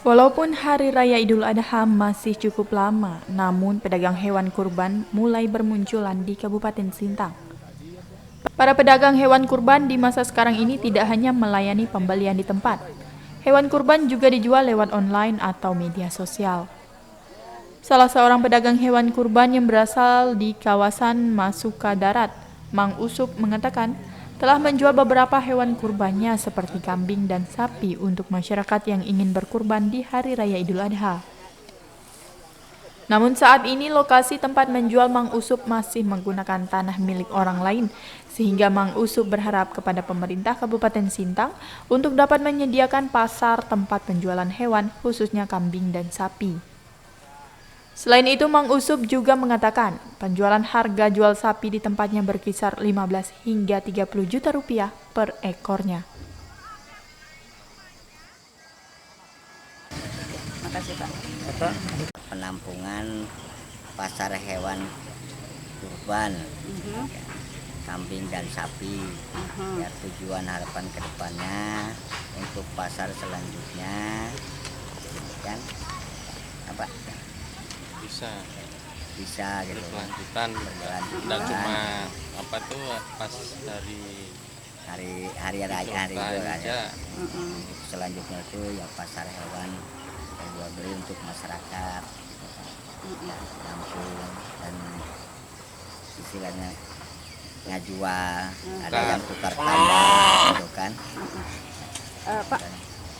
Walaupun Hari Raya Idul Adha masih cukup lama, namun pedagang hewan kurban mulai bermunculan di Kabupaten Sintang. Para pedagang hewan kurban di masa sekarang ini tidak hanya melayani pembelian di tempat. Hewan kurban juga dijual lewat online atau media sosial. Salah seorang pedagang hewan kurban yang berasal di kawasan Masuka Darat, Mang Usup mengatakan telah menjual beberapa hewan kurbannya seperti kambing dan sapi untuk masyarakat yang ingin berkurban di Hari Raya Idul Adha. Namun saat ini lokasi tempat menjual Mang Usup masih menggunakan tanah milik orang lain, sehingga Mang Usup berharap kepada pemerintah Kabupaten Sintang untuk dapat menyediakan pasar tempat penjualan hewan, khususnya kambing dan sapi. Selain itu, Mang Usup juga mengatakan penjualan harga jual sapi di tempatnya berkisar 15 hingga 30 juta rupiah per ekornya. Makasih Pak. Penampungan pasar hewan kurban, kambing dan sapi. Ya, tujuan harapan kedepannya untuk pasar selanjutnya, kan apa? Bisa gitu. Berkelanjutan. Dan cuma apa tuh pas dari hari raya aja. selanjutnya itu ya pasar hewan yang jual beli untuk masyarakat, kampung, dan istilahnya ngajual, ada yang tukar tambah gitu kan. Pak,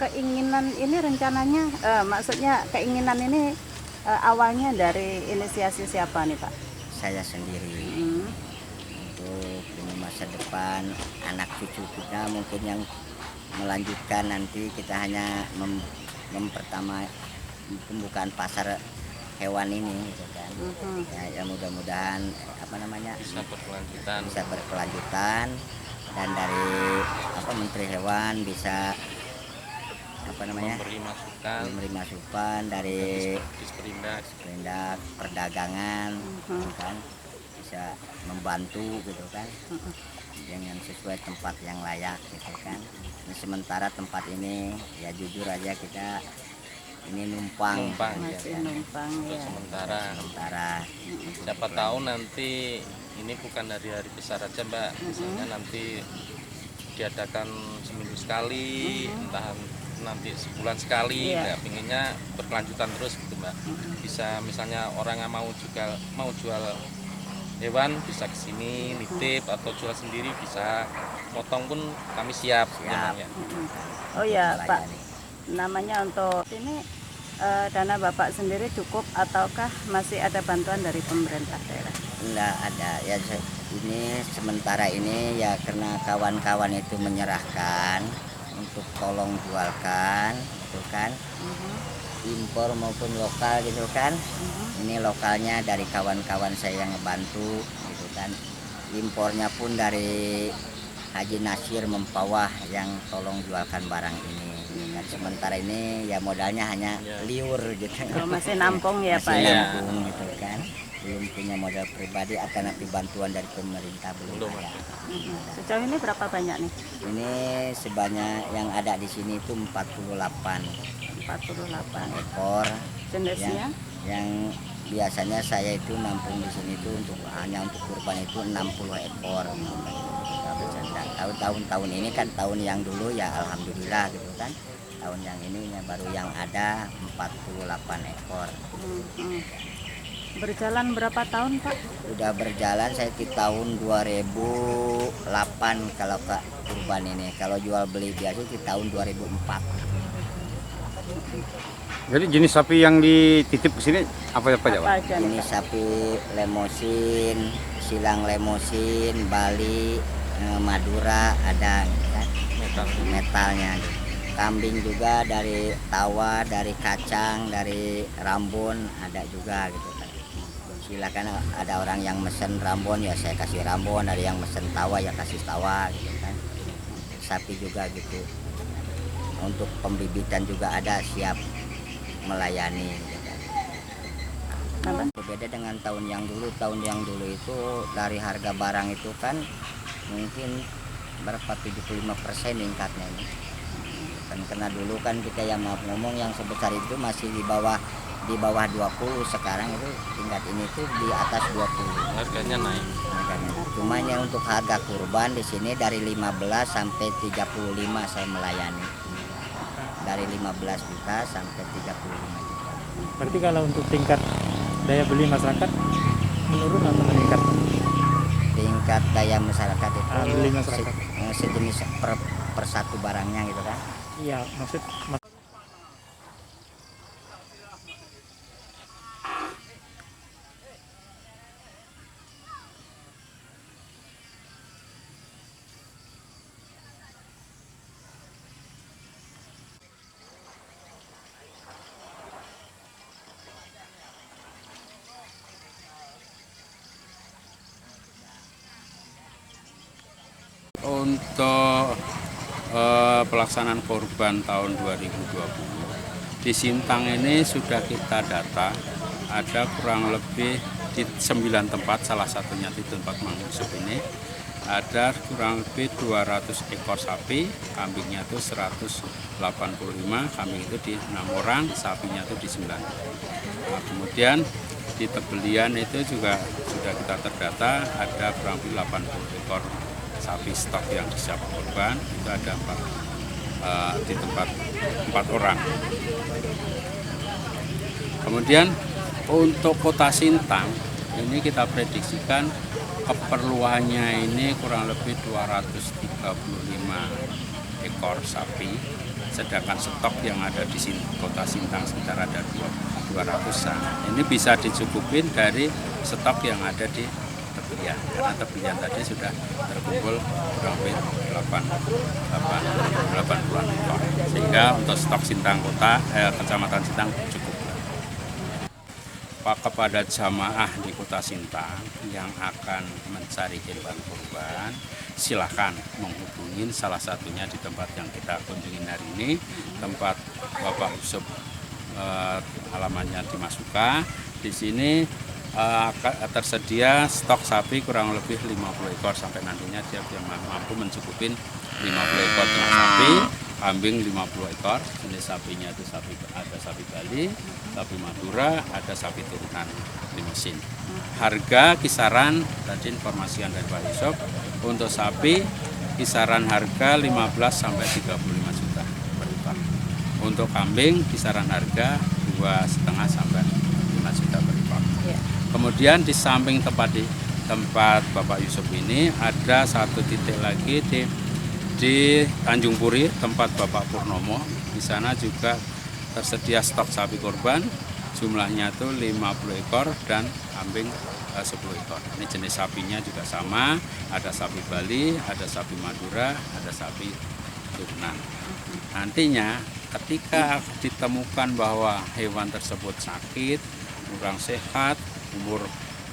keinginan ini rencananya, maksudnya keinginan ini awalnya dari inisiasi siapa nih Pak? Saya sendiri. Untuk ini masa depan anak cucu kita mungkin yang melanjutkan, nanti kita hanya mempertama pembukaan pasar hewan ini gitu kan. Ya mudah-mudahan bisa berkelanjutan dan dari Menteri Hewan bisa memberi masukan dari Disperindak perdagangan gitu kan, bisa membantu gitu kan, dengan sesuai tempat yang layak gitu kan. Nah, sementara tempat ini ya jujur aja kita ini numpang Masih numpang ya. Sementara. Siapa tahu nanti ini bukan hari-hari besar aja Mbak, misalnya nanti diadakan seminggu sekali, entah nanti sebulan sekali, ya pinginnya berkelanjutan terus gitu Mbak. Bisa misalnya orang yang mau jual hewan bisa kesini nitip atau jual sendiri, bisa potong pun kami siap. Ya. Oh ya Pak, namanya untuk ini dana Bapak sendiri cukup ataukah masih ada bantuan dari pemerintah daerah? Enggak ada ya, ini sementara ini ya karena kawan-kawan itu menyerahkan untuk tolong jualkan gitu kan, impor maupun lokal gitu kan. Ini lokalnya dari kawan-kawan saya yang ngebantu gitu kan, impornya pun dari Haji Nasir Mempawah yang tolong jualkan barang ini. Dan sementara ini ya modalnya hanya liur gitu. Masih nampung ya Pak masih ya. nampung gitu kan, belum punya modal pribadi, akan tapi bantuan dari pemerintah belum ada. Sejauh ini berapa banyak nih? Ini sebanyak yang ada di sini itu 48 ekor. Jenisnya? Yang biasanya saya itu nampung di sini itu hanya untuk kurban itu 60 ekor. Tahun-tahun ini kan tahun yang dulu ya alhamdulillah gitu kan. Tahun yang ini baru yang ada 48 ekor. Berjalan berapa tahun Pak? Udah berjalan saya di tahun 2008 kalau Kak kurban ini. Kalau jual beli biasa di tahun 2004. Jadi jenis sapi yang dititip ke sini apa aja Pak? Ini sapi lemosin, silang lemosin, Bali, Madura ada kan? Metalnya. Kambing juga dari Tawa, dari Kacang, dari Rambon ada juga gitu kan. Silakan, ada orang yang mesen Rambon ya saya kasih Rambon, ada yang mesen Tawa ya kasih Tawa gitu kan. Sapi juga gitu. Untuk pembibitan juga ada, siap melayani gitu kan. Berbeda dengan tahun yang dulu itu dari harga barang itu kan mungkin berapa 75% meningkatnya ini. kan karena dulu kan kita yang maaf ngomong yang sebesar itu masih di bawah 20, sekarang itu tingkat ini tuh di atas 20 Harganya naik. harganya. Cuma ya untuk harga kurban di sini dari 15 sampai 35 saya melayani. Dari 15 juta sampai 35 juta. Berarti kalau untuk tingkat daya beli masyarakat menurun atau meningkat? Tingkat daya masyarakat itu Beli masyarakat. sejenis per satu barangnya gitu kan. Iya, maksud Untuk pelaksanaan kurban tahun 2020 di Sintang ini sudah kita data ada kurang lebih di 9 tempat, salah satunya di tempat Mang Yusuf ini ada kurang lebih 200 ekor sapi, kambingnya itu 185, kambing itu di 6 orang, sapinya itu di 9. Nah, kemudian di Tebelian itu juga sudah kita terdata ada kurang lebih 80 ekor sapi stok yang disiap kurban, itu ada 4 di tempat 4 orang. Kemudian untuk kota Sintang ini kita prediksikan keperluannya ini kurang lebih 235 ekor sapi, sedangkan stok yang ada di kota Sintang sekitar ada 200-an. Ini bisa dicukupin dari stok yang ada di Tebelian, karena Tebelian tadi sudah terkumpul kurang lebih 80-an ekor, sehingga untuk stok Sintang kecamatan Sintang cukup. Pak, kepada jamaah di kota Sintang yang akan mencari hewan kurban, silakan menghubungi salah satunya di tempat yang kita kunjungi hari ini, tempat Bapak Yusuf, alamannya di Masuka. Di sini tersedia stok sapi kurang lebih 50 ekor, sampai nantinya dia mampu mencukupin 50 ekor ternak sapi, kambing 50 ekor. Jenis sapinya itu ada sapi Bali, sapi Madura, ada sapi turunan Limousin. Harga kisaran tadi informasikan dari Pak Yusuf, untuk sapi kisaran harga 15 sampai 35 juta per ekor. Untuk kambing kisaran harga 2,5 sampai 5 juta per ekor. Kemudian di samping tempat Bapak Yusuf ini ada satu titik lagi di Tanjung Puri, tempat Bapak Purnomo. Di sana juga tersedia stok sapi kurban, jumlahnya itu 50 ekor dan kambing 10 ekor. Ini jenis sapinya juga sama, ada sapi Bali, ada sapi Madura, ada sapi turunan. Nantinya ketika ditemukan bahwa hewan tersebut sakit, kurang sehat,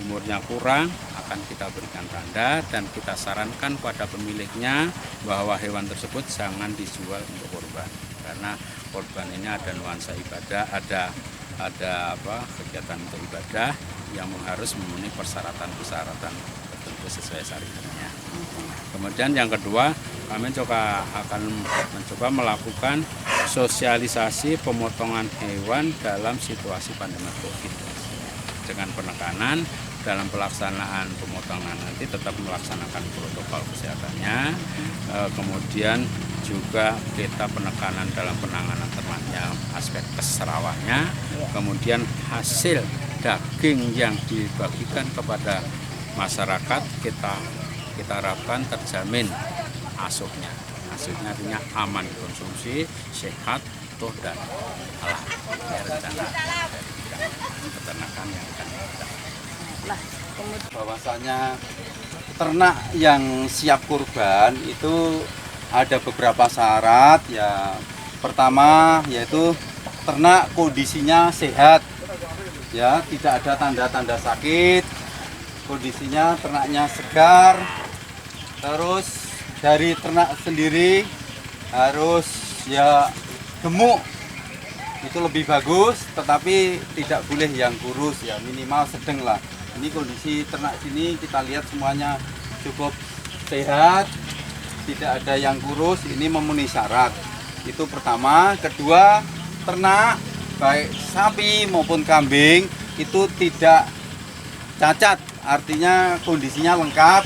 umurnya kurang, akan kita berikan tanda dan kita sarankan pada pemiliknya bahwa hewan tersebut jangan dijual untuk kurban, karena kurban ini ada nuansa ibadah, ada kegiatan untuk ibadah yang harus memenuhi persyaratan tertentu sesuai syariatnya. Kemudian yang kedua, kami juga akan mencoba melakukan sosialisasi pemotongan hewan dalam situasi pandemi COVID, dengan penekanan dalam pelaksanaan pemotongan nanti tetap melaksanakan protokol kesehatannya, kemudian juga kita penekanan dalam penanganan ternaknya, aspek keserawahnya, kemudian hasil daging yang dibagikan kepada masyarakat kita harapkan terjamin asupnya artinya aman dikonsumsi, sehat, utuh dan halal. Rencana dari peternakan yang akan kita. Bahwasanya ternak yang siap kurban itu ada beberapa syarat ya. Pertama yaitu ternak kondisinya sehat, ya, tidak ada tanda-tanda sakit, kondisinya ternaknya segar. Terus dari ternak sendiri harus ya gemuk, itu lebih bagus, tetapi tidak boleh yang kurus, ya minimal sedang lah. Ini kondisi ternak sini kita lihat semuanya cukup sehat, tidak ada yang kurus, ini memenuhi syarat. Itu pertama. Kedua, ternak baik sapi maupun kambing itu tidak cacat, artinya kondisinya lengkap,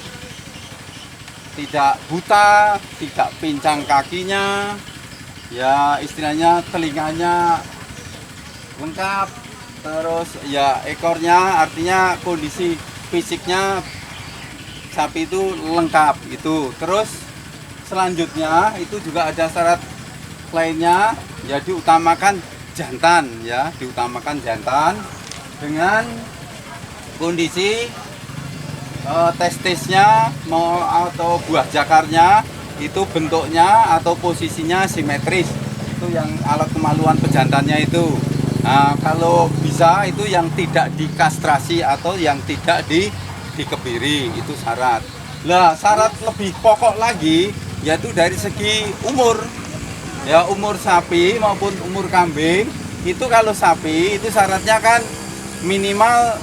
tidak buta, tidak pincang kakinya, ya istilahnya telinganya lengkap, terus ya ekornya, artinya kondisi fisiknya sapi itu lengkap gitu. Terus selanjutnya itu juga ada syarat lainnya, ya diutamakan jantan, ya diutamakan jantan dengan kondisi testisnya mau atau buah jakarnya itu bentuknya atau posisinya simetris. Itu yang alat kemaluan pejantannya itu. Nah, kalau bisa itu yang tidak dikastrasi atau yang tidak dikebiri, itu syarat. Lah, syarat lebih pokok lagi yaitu dari segi umur. Ya, umur sapi maupun umur kambing itu, kalau sapi itu syaratnya kan minimal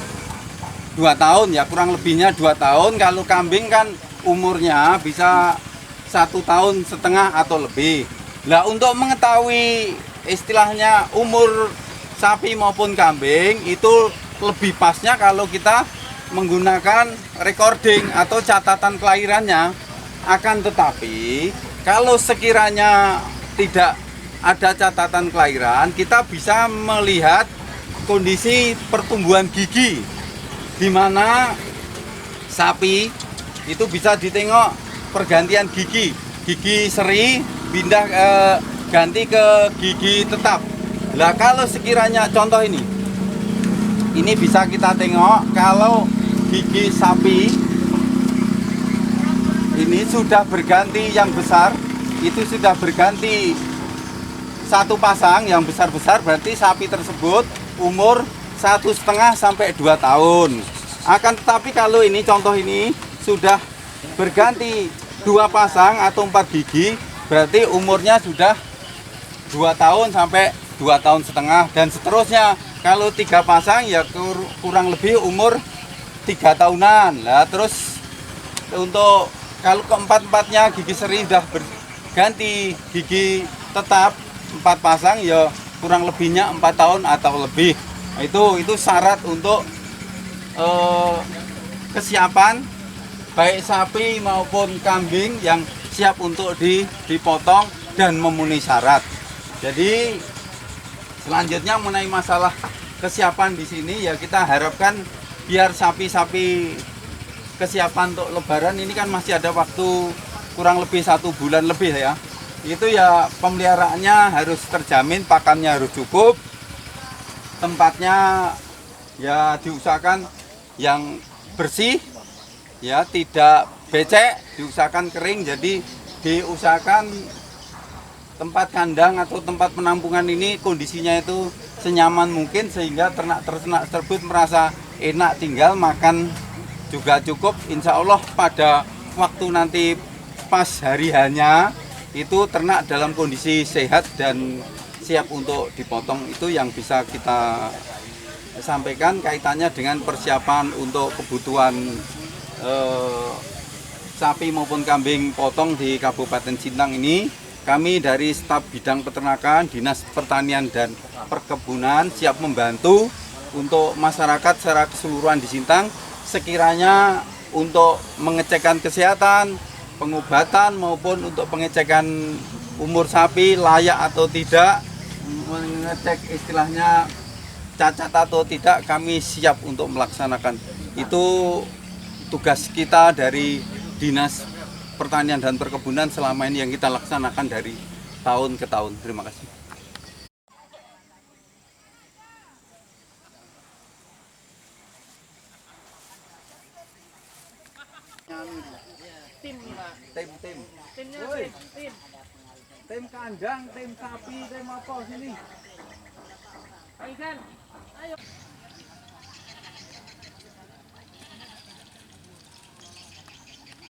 2 tahun, ya kurang lebihnya 2 tahun. Kalau kambing kan umurnya bisa 1,5 tahun atau lebih. Nah, untuk mengetahui istilahnya umur sapi maupun kambing itu lebih pasnya kalau kita menggunakan recording atau catatan kelahirannya. Akan tetapi kalau sekiranya tidak ada catatan kelahiran, kita bisa melihat kondisi pertumbuhan gigi, di mana sapi itu bisa ditengok pergantian gigi seri pindah ganti ke gigi tetap. Lah, kalau sekiranya contoh ini bisa kita tengok kalau gigi sapi ini sudah berganti, yang besar itu sudah berganti satu pasang yang besar-besar, berarti sapi tersebut umur 1,5 sampai 2 tahun. Akan tetapi kalau ini contoh ini sudah berganti 2 pasang atau 4 gigi, berarti umurnya sudah 2 tahun sampai 2,5 tahun dan seterusnya. Kalau 3 pasang ya kurang lebih umur 3 tahunan. Nah, terus untuk kalau keempat-empatnya gigi seri sudah berganti gigi tetap 4 pasang, ya kurang lebihnya 4 tahun atau lebih. Nah, itu syarat untuk kesiapan baik sapi maupun kambing yang siap untuk dipotong dan memenuhi syarat. Jadi selanjutnya mengenai masalah kesiapan di sini, ya kita harapkan biar sapi-sapi kesiapan untuk lebaran ini kan masih ada waktu kurang lebih 1 bulan lebih ya. Itu ya pemeliharaannya harus terjamin, pakannya harus cukup, tempatnya ya diusahakan yang bersih, ya tidak becek, diusahakan kering. Jadi diusahakan tempat kandang atau tempat penampungan ini kondisinya itu senyaman mungkin sehingga ternak-ternak tersebut merasa enak tinggal, makan juga cukup. Insya Allah pada waktu nanti pas hari hanya itu ternak dalam kondisi sehat dan siap untuk dipotong. Itu yang bisa kita sampaikan kaitannya dengan persiapan untuk kebutuhan sapi maupun kambing potong di Kabupaten Sintang ini. Kami dari staf bidang peternakan Dinas Pertanian dan Perkebunan siap membantu untuk masyarakat secara keseluruhan di Sintang sekiranya untuk pengecekan kesehatan, pengobatan maupun untuk pengecekan umur sapi layak atau tidak, mengecek istilahnya cacat atau tidak, kami siap untuk melaksanakan. Itu tugas kita dari Dinas Pertanian dan Perkebunan selama ini yang kita laksanakan dari tahun ke tahun. Terima kasih. Tim kandang, tim sapi, tim apa sini? Ayo.